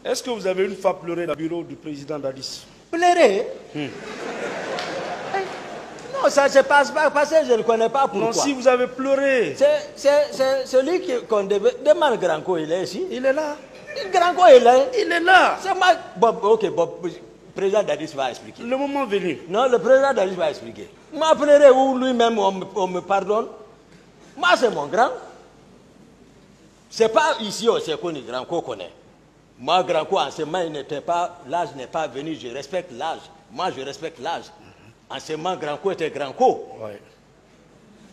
Est-ce que vous avez une fois pleuré dans le bureau du président Dadis? Pleurer? Non, ça ne se passe pas parce que je ne connais pas pourquoi. Non, si vous avez pleuré. C'est celui qu'on devait... Demande Granco, il est ici. Il est là. Granco, il est là. Il est là. C'est moi... Bon, ok, bon, le président Dadis va expliquer. Le moment venu. Non, le président Dadis va expliquer. Moi, pleurer ou lui-même, on me pardonne. Moi, c'est mon grand. C'est pas ici au Sekouni, Granco connaît. Moi, Granco, en ce moment, il n'était pas... L'âge n'est pas venu, je respecte l'âge. Moi, je respecte l'âge. En ce moment, Granco était Granco. Ouais.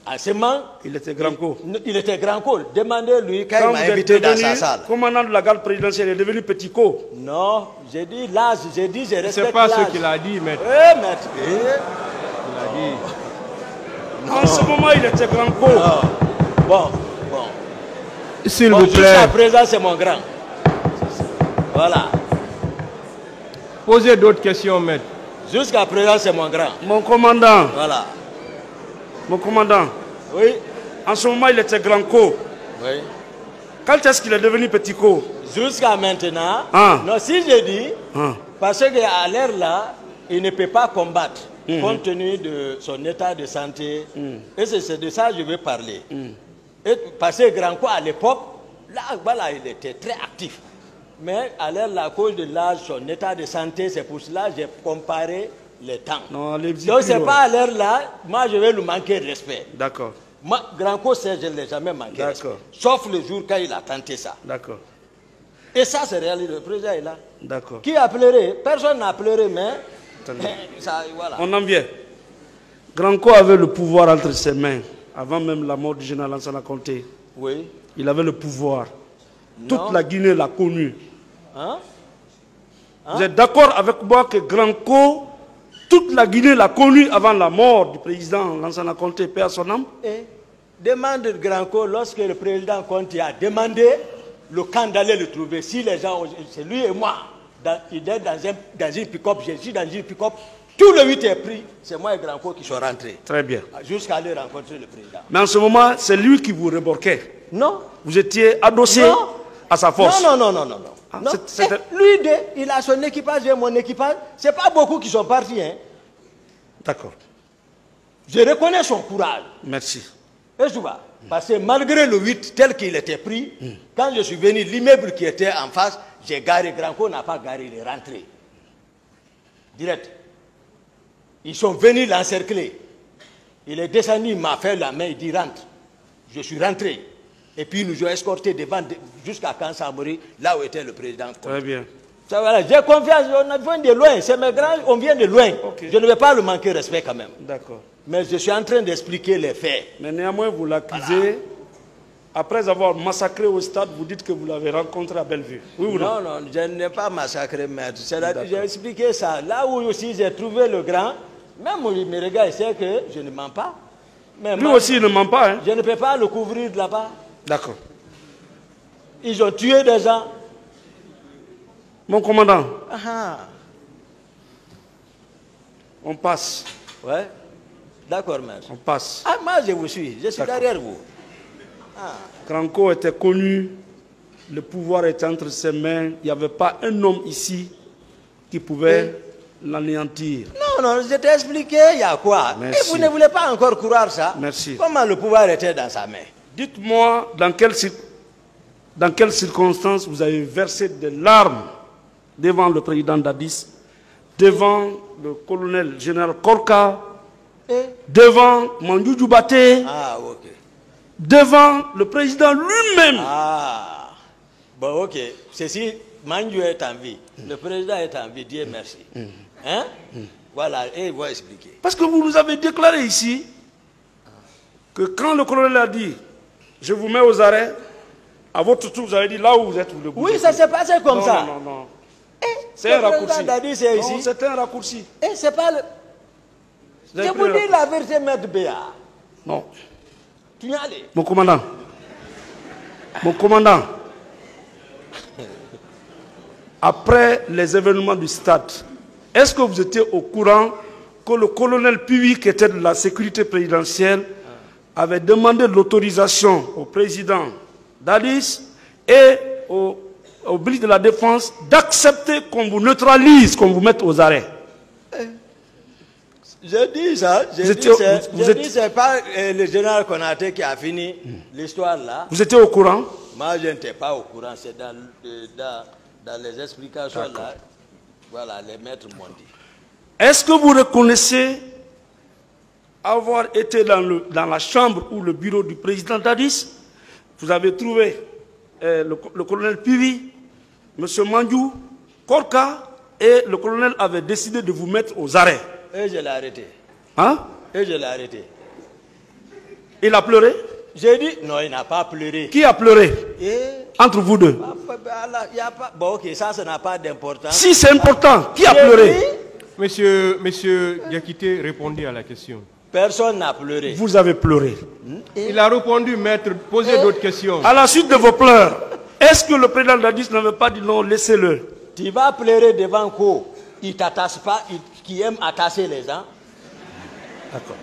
En ce moment... Il était Granco. Il était Granco. Demandez-lui quand il m'a invité dans sa salle. Commandant de la garde présidentielle, il est devenu petit co. Non, j'ai dit l'âge, j'ai dit je respecte l'âge. C'est pas ce qu'il a dit, maître. Oui, maître. Il a dit. En ce moment, il était Granco. Bon. S'il vous plaît. Jusqu'à présent, c'est mon grand. Voilà. Posez d'autres questions, maître. Jusqu'à présent, c'est mon grand. Mon commandant. Voilà. Mon commandant. Oui. En ce moment, il était Granco. Oui. Quand est-ce qu'il est devenu petit co? Jusqu'à maintenant. Ah. Non, si je dis, Ah. parce qu'à l'heure là, il ne peut pas combattre, compte tenu de son état de santé. Et c'est de ça que je veux parler. Et parce que Granco, à l'époque, là, voilà, il était très actif. Mais à l'heure là, à cause de l'âge, son état de santé, c'est pour cela que j'ai comparé les temps. Non, donc c'est pas à l'heure là, moi je vais lui manquer de respect. D'accord. Moi, Granco, je ne l'ai jamais manqué de respect. Sauf le jour quand il a tenté ça. D'accord. Et ça, c'est réalité. Le président est là. D'accord. Qui a pleuré? Personne n'a pleuré, mais... ça, voilà. On en vient. Granco avait le pouvoir entre ses mains, avant même la mort du général Lansana Conté. Oui. Il avait le pouvoir. Non. Toute la Guinée l'a connu. Hein? Vous êtes d'accord avec moi que Granco, toute la Guinée l'a connu avant la mort du président Lansana Conté, paix à son âme? Et demande Granco, lorsque le président Conté a demandé le camp d'aller le trouver, si les gens, c'est lui et moi, il est dans une pick-up, je suis dans une pick-up, tout le 8 est pris, c'est moi et Granco qui sont rentrés. Très bien. Jusqu'à aller rencontrer le président. Mais en ce moment, c'est lui qui vous remorquait. Non. Vous étiez adossé à sa force. Non. Non. Ah, Non. Lui, il a son équipage, j'ai mon équipage. Ce n'est pas beaucoup qui sont partis. Hein. D'accord. Je reconnais son courage. Merci. Et tu vois, parce que malgré le 8 tel qu'il était pris, quand je suis venu, l'immeuble qui était en face, j'ai garé. Granco n'a pas garé, il est rentré. Direct. Ils sont venus l'encercler. Il est descendu, il m'a fait la main, il dit rentre. Je suis rentré. Et puis ils nous ont escortés devant, jusqu'à Kansamori, là où était le président. Très bien. Voilà, j'ai confiance, on vient de loin, c'est mes grands, on vient de loin. Okay. Je ne vais pas le manquer respect quand même. D'accord. Mais je suis en train d'expliquer les faits. Mais néanmoins, vous l'accusez, voilà. Après avoir massacré au stade, vous dites que vous l'avez rencontré à Bellevue. Oui ou non? Non, je n'ai pas massacré, maître. J'ai expliqué ça. Là où aussi j'ai trouvé le grand, même il me regarde, il sait que je ne mens pas. Mais lui aussi, il ne ment pas. Hein? Je ne peux pas le couvrir de là-bas. D'accord. Ils ont tué des gens. Mon commandant. On passe. Ouais. D'accord, maître. On passe. Ah, moi, je vous suis. Je suis derrière vous. Granco était connu. Le pouvoir était entre ses mains. Il n'y avait pas un homme ici qui pouvait l'anéantir. Non, je t'ai expliqué, il y a quoi. Merci. Et vous ne voulez pas encore croire ça? Merci. Comment le pouvoir était dans sa main? Dites-moi dans quelles circonstances vous avez versé des larmes devant le président Dadis, devant le colonel général Korka, devant Mandjou Baté, devant le président lui-même. Bon, ok. Ceci, Mandjou est en vie. Le président est en vie, Dieu merci. Hein? Voilà, et il va expliquer. Parce que vous nous avez déclaré ici que quand le colonel a dit « Je vous mets aux arrêts », à votre tour, vous avez dit là où vous êtes, vous le bougez. Oui, ça s'est passé comme ça. Non. C'est un raccourci. Non, c'est un raccourci. C'est pas le... Je vous dis la vérité, maître Béa. Non. Tu y es allé. Mon commandant. Après les événements du stade, est-ce que vous étiez au courant que le colonel Puy, qui était de la sécurité présidentielle, avait demandé l'autorisation au président Dadis et au au ministre de la Défense d'accepter qu'on vous neutralise, qu'on vous mette aux arrêts. Je dis ça, je dis c'est pas le général Konaté qui a fini l'histoire là. Vous étiez au courant? Moi je n'étais pas au courant, c'est dans les explications là, voilà, les maîtres m'ont dit. Est-ce que vous reconnaissez avoir été dans la chambre ou le bureau du président Dadis? Vous avez trouvé le colonel Pivi, M. Mandiou, Korka, et le colonel avait décidé de vous mettre aux arrêts. Et je l'ai arrêté. Hein? Et je l'ai arrêté. Il a pleuré? J'ai dit, non, il n'a pas pleuré. Qui a pleuré? Entre vous deux? Bon, ok, ça n'a pas d'importance. Si c'est important, qui a pleuré? Monsieur Diakité, répondez à la question. Personne n'a pleuré. Vous avez pleuré. Il a répondu, maître, posez d'autres questions. À la suite de vos pleurs, est-ce que le président Dadis n'avait pas dit non, laissez-le? Tu vas pleurer devant quoi? Il ne t'attache pas, qui aime attasser les gens. D'accord.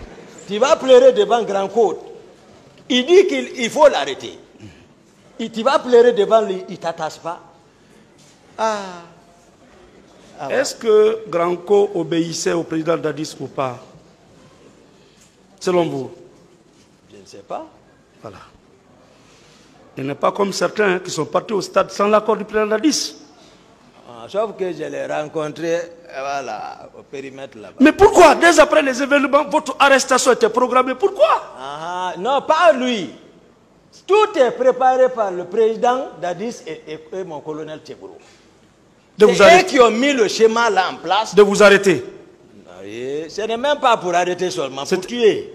Tu vas pleurer devant Grand Côte. Il dit qu'il faut l'arrêter. Tu vas pleurer devant lui, il ne t'attache pas. Est-ce que Grand Côte obéissait au président Dadis ou pas? Selon vous? Je ne sais pas. Voilà. Il n'est pas comme certains qui sont partis au stade sans l'accord du président Dadis. Sauf que je l'ai rencontré voilà, au périmètre là-bas. Mais pourquoi? Dès après les événements, votre arrestation était programmée. Pourquoi? Non, pas lui. Tout est préparé par le président Dadis et mon colonel Tchegourou. C'est eux qui ont mis le schéma là en place. De vous arrêter? Ce n'est même pas pour arrêter seulement, pour tuer.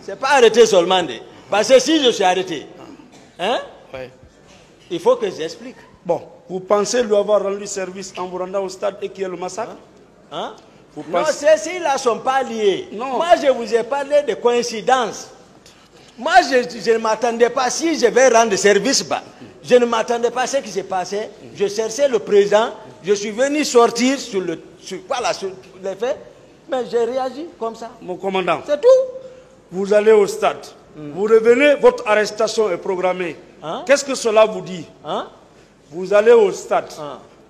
C'est pas arrêter seulement. Parce que si je suis arrêté, il faut que j'explique. Bon, vous pensez lui avoir rendu service en vous rendant au stade et qu'il y ait le massacre? Non, ceux-là ne sont pas liés. Non. Moi, je vous ai parlé de coïncidence. Moi, je ne m'attendais pas, si je vais rendre service, je ne m'attendais pas à ce qui s'est passé. Je cherchais le président, je suis venu sortir sur les faits, mais j'ai réagi comme ça. Mon commandant, c'est tout. Vous allez au stade, vous revenez, votre arrestation est programmée. Qu'est-ce que cela vous dit? Vous allez au stade,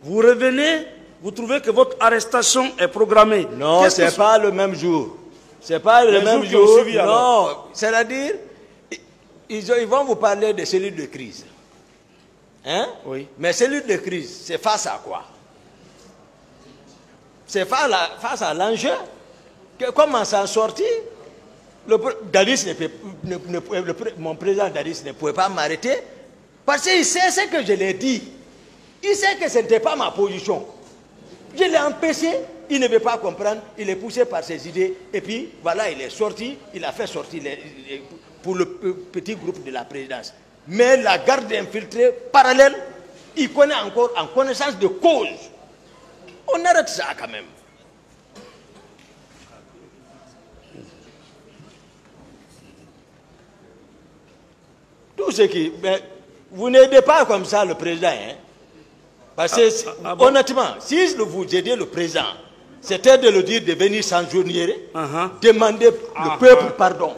vous revenez, vous trouvez que votre arrestation est programmée. Non, ce n'est pas le même jour. Ce n'est pas le même jour. Non, c'est-à-dire, ils vont vous parler de cellules de crise. Oui. Mais cellules de crise, c'est face à quoi? C'est face à l'enjeu. Comment s'en sortir? Mon président Dadis ne pouvait pas m'arrêter parce qu'il sait ce que je l'ai dit. Il sait que ce n'était pas ma position. Je l'ai empêché, il ne veut pas comprendre, il est poussé par ses idées et puis voilà, il est sorti, il a fait sortir pour le petit groupe de la présidence. Mais la garde infiltrée parallèle, il connaît encore en connaissance de cause. On arrête ça quand même. Tout ce qui... Mais vous n'aidez pas comme ça le président. Parce que, honnêtement, si vous aidez le président, c'était de le dire de venir s'enjourner, demander le peuple pardon.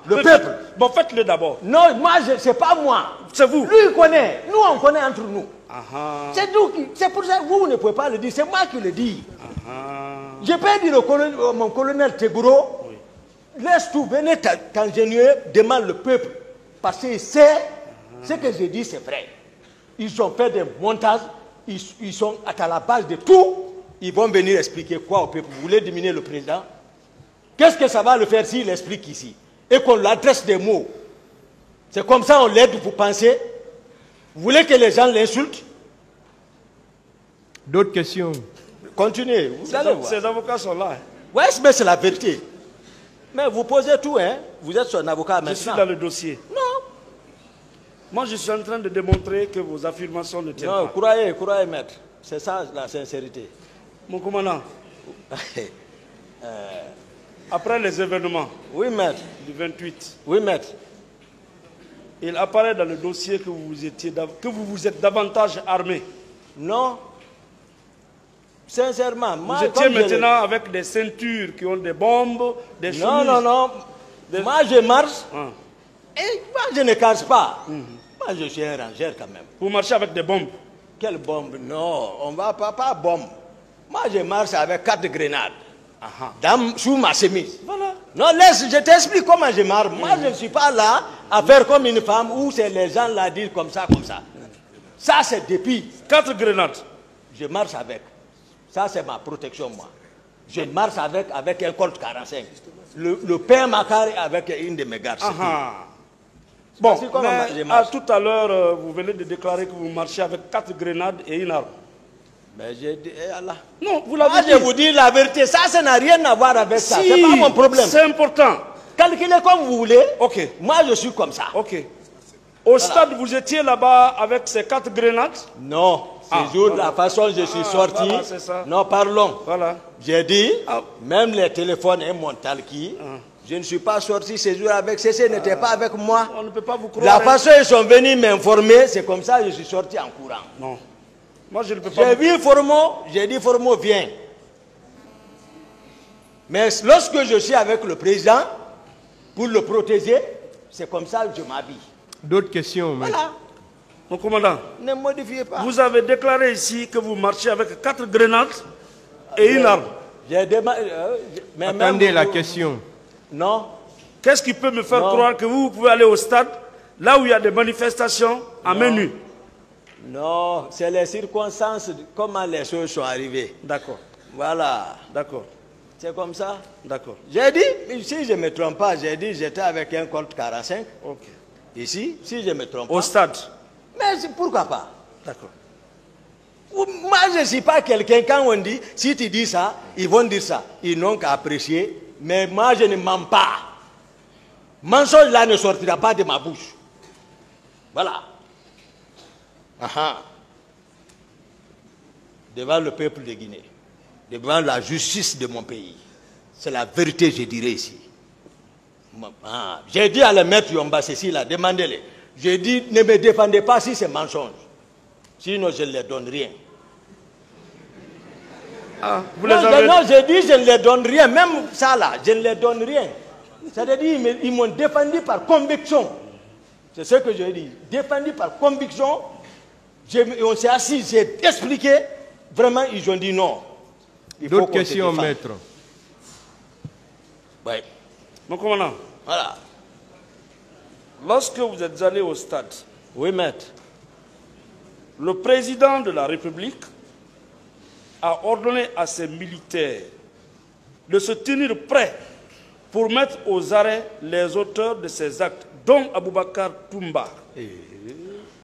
Le peuple. Bon, faites-le d'abord. Non, moi, c'est pas moi. C'est vous. Lui, il connaît. Nous, on connaît entre nous. C'est pour ça que vous ne pouvez pas le dire. C'est moi qui le dis. Je peux dire mon colonel Tchegourou, laisse tout, venez t'ingénier, demande le peuple. Parce qu'il sait ce que je dis, c'est vrai. Ils ont fait des montages, ils sont à la base de tout. Ils vont venir expliquer quoi au peuple. Vous voulez diminuer le président? Qu'est-ce que ça va le faire s'il explique ici? Et qu'on l'adresse des mots. C'est comme ça on l'aide, vous pensez? Vous voulez que les gens l'insultent? D'autres questions? Continuez, vous allez voir. Ces avocats sont là. Oui, mais c'est la vérité. Mais vous posez tout, hein? Vous êtes son avocat maintenant. Je suis dans le dossier. Non. Moi, je suis en train de démontrer que vos affirmations ne tiennent pas. Non, croyez, maître. C'est ça la sincérité. Mon commandant, après les événements du 28, oui, maître. Il apparaît dans le dossier que vous vous êtes davantage armé. Non. Sincèrement, moi, vous étiez maintenant avec des ceintures qui ont des bombes, des chemises. Non. Moi, je marche et moi, je ne cache pas. Moi, je suis un rangeur quand même. Vous marchez avec des bombes. Quelle bombe? Non, on ne va pas bombe. Moi, je marche avec 4 grenades. Sous ma chemise. Voilà. Non, laisse, je t'explique comment je marche. Moi, je ne suis pas là à faire comme une femme où c'est les gens là disent comme ça, comme ça. Ça, c'est depuis. 4 grenades. Je marche avec. Ça, c'est ma protection, moi. Je marche avec un Colt 45. Le père Makar avec une de mes gardes. Bon, tout à l'heure, vous venez de déclarer que vous marchez avec 4 grenades et une arme. Mais j'ai dit, Allah. Non, vous l'avez dit. Je vous dis la vérité, ça n'a rien à voir avec ça. C'est pas mon problème. C'est important. Calculez comme vous voulez. Ok. Moi, je suis comme ça. Ok. Au stade, vous étiez là-bas avec ces 4 grenades? Non. Ce jour, la façon dont je suis sorti. Voilà, c'est ça. Non, parlons. Voilà. J'ai dit, même les téléphones et mon talki, je ne suis pas sorti ce jour avec CC, n'était pas avec moi. On ne peut pas vous croire. La façon dont ils sont venus m'informer, c'est comme ça que je suis sorti en courant. Non. Moi, je ne peux pas. J'ai vu Formo, j'ai dit Formo, viens. Mais lorsque je suis avec le président, pour le protéger, c'est comme ça que je m'habille. D'autres questions, maître? Voilà. Mon commandant, ne modifiez pas. Vous avez déclaré ici que vous marchez avec 4 grenades et une arme. Attendez la question. Non. Qu'est-ce qui peut me faire croire que vous pouvez aller au stade, là où il y a des manifestations, à main nue? Non, c'est les circonstances, comment les choses sont arrivées. D'accord. Voilà. D'accord. C'est comme ça. D'accord. J'ai dit, si je ne me trompe pas, j'ai dit j'étais avec un Colt 45. Ok. Ici, si je ne me trompe pas. Au stade. Mais pourquoi pas? D'accord. Moi, je ne suis pas quelqu'un, quand on dit, si tu dis ça, ils vont dire ça. Ils n'ont qu'à apprécier. Mais moi, je ne mens pas. Mensonge là ne sortira pas de ma bouche. Voilà. Devant le peuple de Guinée, devant la justice de mon pays. C'est la vérité, je dirais ici. J'ai dit à le maître Yomba ceci là, demandez-le. J'ai dit, ne me défendez pas si c'est mensonge. Sinon, je ne leur donne rien. Non, j'ai dit, je ne leur donne rien. Même ça là, je ne leur donne rien. C'est-à-dire, ils m'ont défendu par conviction. C'est ce que j'ai dit. Défendu par conviction. On s'est assis, j'ai expliqué. Vraiment, ils ont dit non. D'autres questions, maître? Oui. Mon commandant. Voilà. Lorsque vous êtes allé au stade, oui, maître, le président de la République a ordonné à ses militaires de se tenir prêts pour mettre aux arrêts les auteurs de ces actes, dont Aboubakar Toumba.